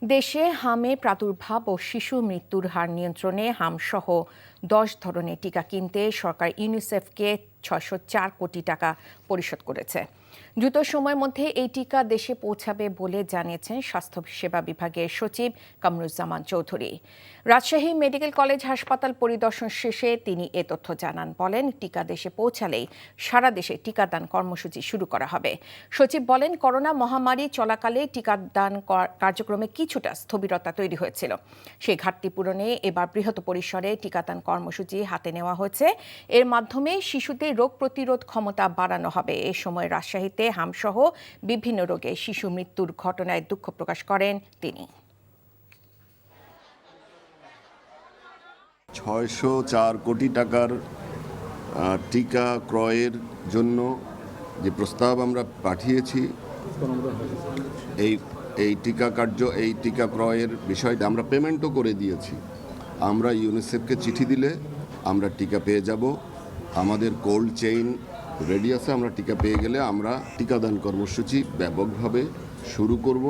দেশে হামে প্রাদুর্ভাব ও শিশু মৃত্যুর হার নিয়ন্ত্রণে হামসহ ১০ ধরনের টিকা কিনতে সরকার ইউনিসেফকে ৬০৪ কোটি টাকা পরিশোধ করেছে। দ্রুত সময়ের মধ্যে এই টিকা দেশে পৌঁছাবে বলে জানিয়েছেন স্বাস্থ্য সেবা বিভাগের সচিব কামরুজ্জামান চৌধুরী। রাজশাহী মেডিকেল কলেজ হাসপাতাল পরিদর্শন শেষে তিনি এ তথ্য জানান। বলেন, টিকা দেশে পৌঁছালেই সারা দেশে টিকাদান কর্মসূচি শুরু করা হবে। সচিব বলেন, করোনা মহামারী চলাকালে টিকাদান কার্যক্রমে কিছুটা স্থবিরতা তৈরি হয়েছিল। সেই ঘাটতি পূরণে এবার বৃহৎ পরিসরে টিকাদান কর্মসূচি হাতে নেওয়া হয়েছে। এর মাধ্যমে শিশুদের রোগ প্রতিরোধ ক্ষমতা বাড়ানো হবে। এ সময় রাজশাহীতে হামসহ বিভিন্ন রোগে শিশু মৃত্যুর ঘটনায় দুঃখ প্রকাশ করেন তিনি। ৬০৪ কোটি টাকার টিকা ক্রয়ের জন্য যে প্রস্তাব আমরা পাঠিয়েছি, এই টিকা ক্রয়ের বিষয়টা আমরা পেমেন্টও করে দিয়েছি। আমরা ইউনিসেফকে চিঠি দিলে আমরা টিকা পেয়ে যাব। আমাদের কোল্ড চেইন রেডি আছে। আমরা টিকা পেয়ে গেলে আমরা টিকাদান কর্মসূচি ব্যাপকভাবে শুরু করব।